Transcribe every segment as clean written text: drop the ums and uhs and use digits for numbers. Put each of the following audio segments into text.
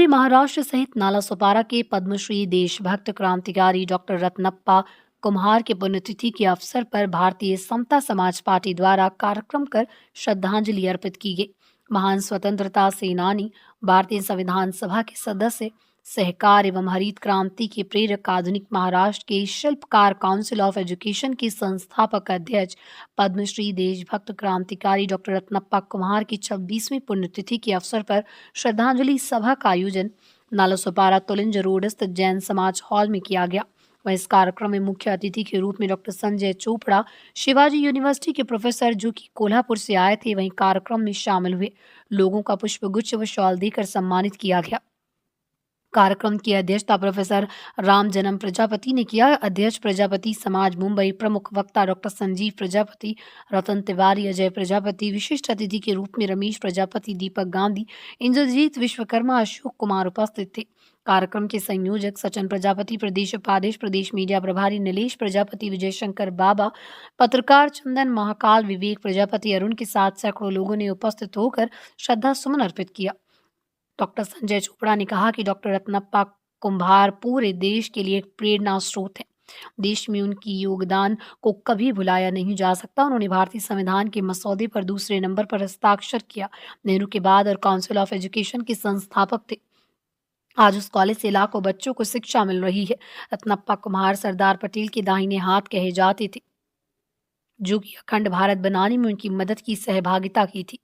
पूरे महाराष्ट्र सहित नालासोपारा के पद्मश्री देशभक्त क्रांतिकारी डॉक्टर रत्नप्पा कुम्हार के पुण्यतिथि के अवसर पर भारतीय समता समाज पार्टी द्वारा कार्यक्रम कर श्रद्धांजलि अर्पित की गई। महान स्वतंत्रता सेनानी, भारतीय संविधान सभा के सदस्य, सहकार एवं हरित क्रांति के प्रेरक, आधुनिक महाराष्ट्र के शिल्पकार, काउंसिल ऑफ एजुकेशन के संस्थापक अध्यक्ष, पद्मश्री देशभक्त क्रांतिकारी डॉक्टर रत्नप्पा कुम्हार की 26वीं पुण्यतिथि के अवसर पर श्रद्धांजलि सभा का आयोजन नालासोपारा तुलिंज रोड स्थित जैन समाज हॉल में किया गया। वह इस कार्यक्रम में मुख्य अतिथि के रूप में डॉक्टर संजय चोपड़ा, शिवाजी यूनिवर्सिटी के प्रोफेसर जो कि कोल्हापुर से आए थे, वहीं कार्यक्रम में शामिल हुए लोगों का पुष्पगुच्छ व शॉल देकर सम्मानित किया गया। कार्यक्रम की अध्यक्षता प्रोफेसर राम जन्म प्रजापति ने किया। अध्यक्ष प्रजापति समाज मुंबई, प्रमुख वक्ता डॉक्टर संजीव प्रजापति, रतन तिवारी, अजय प्रजापति, विशिष्ट अतिथि के रूप में रमेश प्रजापति, दीपक गांधी, इंद्रजीत विश्वकर्मा, अशोक कुमार उपस्थित थे। कार्यक्रम के संयोजक सचिन प्रजापति, प्रदेश उपाध्यक्ष, प्रदेश मीडिया प्रभारी नीलेश प्रजापति, विजय शंकर बाबा, पत्रकार चंदन महाकाल, विवेक प्रजापति, अरुण के साथ सैकड़ों लोगों ने उपस्थित होकर श्रद्धा सुमन अर्पित किया। डॉक्टर संजय चोपड़ा ने कहा कि डॉक्टर रत्नप्पा कुम्हार पूरे देश के लिए एक प्रेरणा स्रोत है। देश में उनकी योगदान को कभी भुलाया नहीं जा सकता। उन्होंने भारतीय संविधान के मसौदे पर दूसरे नंबर पर हस्ताक्षर किया। नेहरू के बाद और काउंसिल ऑफ एजुकेशन के संस्थापक थे। आज उस कॉलेज से लाखों बच्चों को शिक्षा मिल रही है। रत्नप्पा कुम्हार सरदार पटेल के दाहिने हाथ कहे जाते थे, जो कि अखंड भारत बनाने में उनकी मदद की सहभागिता की थी।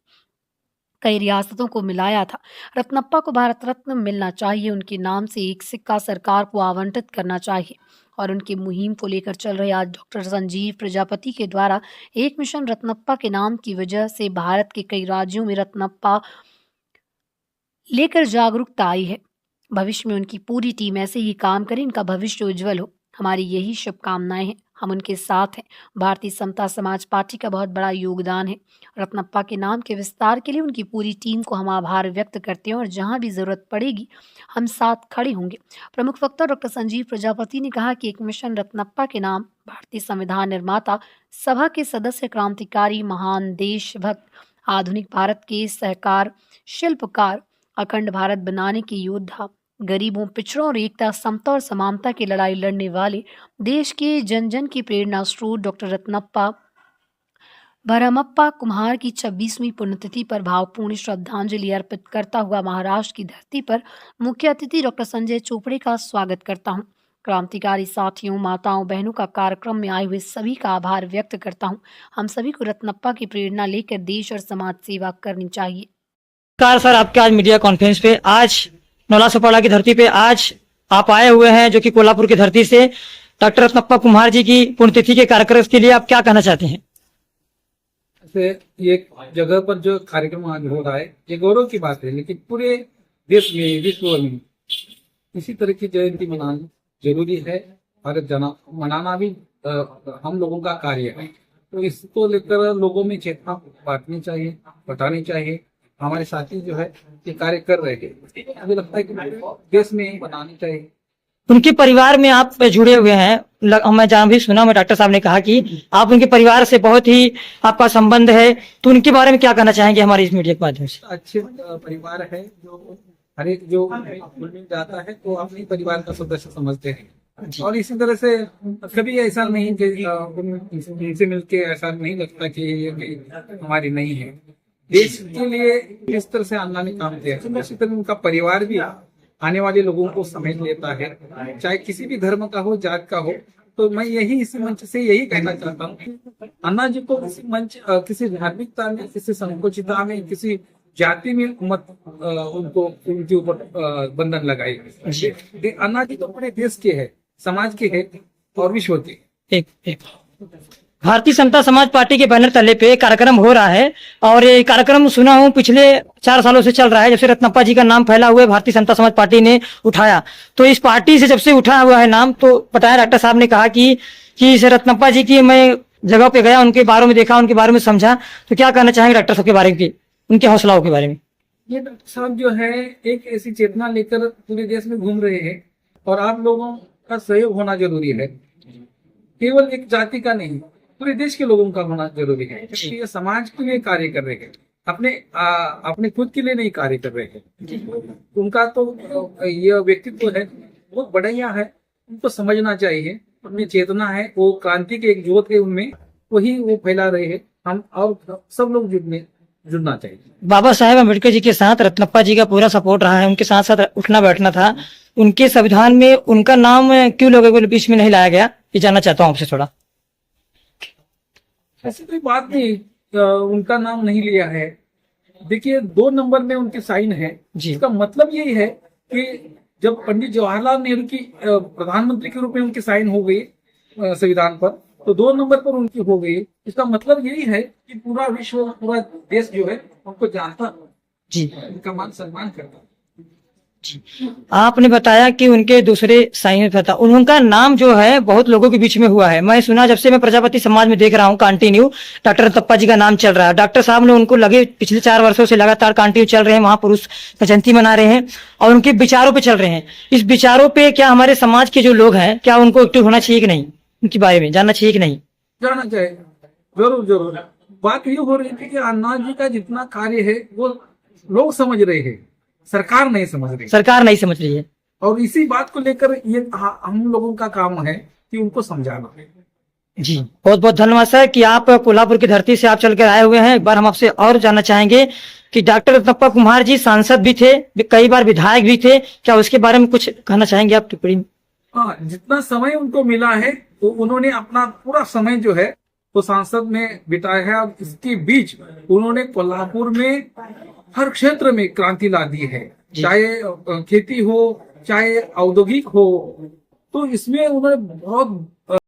कई रियासतों को मिलाया था। रत्नप्पा को भारत रत्न मिलना चाहिए। उनके नाम से एक सिक्का सरकार को आवंटित करना चाहिए। और उनकी मुहिम को लेकर चल रहे आज डॉक्टर संजीव प्रजापति के द्वारा एक मिशन रत्नप्पा के नाम की वजह से भारत के कई राज्यों में रत्नप्पा लेकर जागरूकता आई है। भविष्य में उनकी पूरी टीम ऐसे ही काम करे। इनका भविष्य उज्जवल हो, हमारी यही शुभकामनाएं हैं। हम उनके साथ हैं। भारतीय समता समाज पार्टी का बहुत बड़ा योगदान है। रत्नप्पा के नाम के विस्तार के लिए उनकी पूरी टीम को हम आभार व्यक्त करते हैं और जहां भी जरूरत पड़ेगी हम साथ खड़े होंगे। प्रमुख वक्ता डॉक्टर संजीव प्रजापति ने कहा कि एक मिशन रत्नप्पा के नाम भारतीय संविधान निर्माता, सभा के सदस्य, क्रांतिकारी, महान देशभक्त, आधुनिक भारत के सहकार, शिल्पकार, अखंड भारत बनाने के योद्धा, गरीबों, पिछड़ों और एकता, समता और समानता की लड़ाई लड़ने वाले, देश के जन जन की प्रेरणा स्रोत डॉक्टर रत्नप्पा भरमप्पा कुम्हार की 26वीं पुण्यतिथि पर भावपूर्ण श्रद्धांजलि अर्पित करता हुआ महाराष्ट्र की धरती पर मुख्य अतिथि डॉक्टर संजय चोपड़े का स्वागत करता हूं। क्रांतिकारी साथियों, माताओं, बहनों का कार्यक्रम में आए हुए सभी का आभार व्यक्त करता हूं। हम सभी को रत्नप्पा की प्रेरणा लेकर देश और समाज सेवा करनी चाहिए। नमस्कार सर, आपके आज मीडिया कॉन्फ्रेंस पे आज नालासोपारा की धरती पे आज आप आए हुए हैं, जो कि कोल्हापुर की धरती से डॉक्टर रत्नप्पा कुम्हार जी की पुण्यतिथि के कार्यक्रम के लिए आप क्या कहना चाहते हैं? ये जगह पर जो कार्यक्रम आज हो रहा है ये गौरव की बात है, लेकिन पूरे देश में, विश्व में इसी तरह की जयंती मनाना जरूरी है। भारत मनाना भी हम लोगों का कार्य है। तो इसको लेकर लोगों में चेतना बांटनी चाहिए, बतानी चाहिए। हमारे साथी जो है ये कार्य कर रहे हैं। मुझे लगता है कि देश में ही बनानी चाहिए। उनके परिवार में आप जुड़े हुए हैं, मैं जहाँ भी सुना, मैं डॉक्टर साहब ने कहा कि आप उनके परिवार से बहुत ही आपका संबंध है, तो उनके बारे में क्या कहना चाहेंगे हमारे इस मीडिया के माध्यम से? अच्छे परिवार है, जो हर एक जो मिल जाता है तो अपने परिवार का सदस्य समझते हैं। और इसी तरह से कभी ऐसा नहीं कि उनसे मिलके ऐसा नहीं लगता कि ये हमारी नहीं है। देश के लिए जिस तरह से अन्ना काम किया है, उसी तरह उनका परिवार भी आने वाले लोगों को समझ लेता है, चाहे किसी भी धर्म का हो, जात का हो। तो मैं यही इसी मंच से यही कहना चाहता हूँ, अन्ना जी को किसी मंच, किसी धार्मिकता में, किसी संकुचितता में, किसी जाति में मत उनको उनके ऊपर बंधन लगाए। अन्ना जी तो पूरे देश के है, समाज के है और विश्व के। एक भारतीय समता समाज पार्टी के बैनर तले पे कार्यक्रम हो रहा है और ये कार्यक्रम सुना हूँ पिछले 4 सालों से चल रहा है। जब से रत्नप्पा जी का नाम फैला हुआ है, भारतीय समता समाज पार्टी ने उठाया, तो इस पार्टी से जब से उठा हुआ है नाम, तो बताया डॉक्टर साहब ने कहा कि इस रत्नप्पा जी की मैं जगह पे गया, उनके बारे में देखा, उनके बारे में समझा, तो क्या कहना चाहेंगे डॉक्टर साहब के बारे में, उनके हौसलाओं के बारे में? ये डॉक्टर साहब जो है एक ऐसी चेतना लेकर पूरे देश में घूम रहे हैं और आप लोगों का सहयोग होना जरूरी है। केवल एक जाति का नहीं, पूरे देश के लोगों का होना जरूरी है, क्योंकि ये समाज के लिए कार्य कर रहे हैं। अपने खुद के लिए नहीं कार्य कर रहे हैं। उनका तो यह व्यक्तित्व है बहुत बढ़िया है, उनको समझना चाहिए। अपनी चेतना है, वो क्रांति की एक ज्योत है उनमें, वही वो फैला रहे हैं। हम और सब लोग जुड़ना चाहिए। बाबा साहेब अम्बेडकर जी के साथ रत्नप्पा जी का पूरा सपोर्ट रहा है, उनके साथ साथ उठना बैठना था। उनके संविधान में उनका नाम क्यों लोगों के बीच में नहीं लाया गया, ये जानना चाहता हूँ आपसे थोड़ा। ऐसी कोई बात नहीं, उनका नाम नहीं लिया है। देखिए 2 नंबर में उनके साइन है जी। इसका मतलब यही है कि जब पंडित जवाहरलाल नेहरू की प्रधानमंत्री के रूप में उनकी साइन हो गई संविधान पर, तो 2 नंबर पर उनकी हो गई। इसका मतलब यही है कि पूरा विश्व, पूरा देश जो है उनको जानता, जी उनका मान सम्मान करता। आपने बताया कि उनके दूसरे साइन था, उनका नाम जो है बहुत लोगों के बीच में हुआ है। मैं सुना, जब से मैं प्रजापति समाज में देख रहा हूँ कंटिन्यू डॉक्टर रत्नप्पा जी का नाम चल रहा है। डॉक्टर साहब ने उनको लगे पिछले 4 वर्षों से लगातार कंटिन्यू चल रहे हैं, महापुरुष का जयंती मना रहे हैं और उनके विचारों पे चल रहे हैं। इस विचारों पे क्या हमारे समाज के जो लोग हैं, क्या उनको एक्टिव होना चाहिए कि नहीं, उनके बारे में जानना चाहिए कि नहीं? जाना चाहिए, जरूर जरूर। बात ये हो रही थी कि अन्ना जी का जितना कार्य है वो लोग समझ रहे हैं, सरकार नहीं समझ रही। सरकार नहीं समझ रही है, और इसी बात को लेकर ये हम लोगों का काम है कि उनको समझाना। जी बहुत बहुत धन्यवाद सर कि आप कोल्हापुर की धरती से आप चल कर आए हुए हैं। एक बार हम आपसे और जानना चाहेंगे कि डॉक्टर रत्नप्पा कुम्हार जी सांसद भी थे, कई बार विधायक भी थे, क्या उसके बारे में कुछ कहना चाहेंगे आप टिप्पणी में? हाँ, जितना समय उनको मिला है तो उन्होंने अपना पूरा समय जो है वो सांसद में बिताया है। और इसके बीच उन्होंने कोल्हापुर में हर क्षेत्र में क्रांति ला दी है, चाहे खेती हो चाहे औद्योगिक हो। तो इसमें उन्होंने बहुत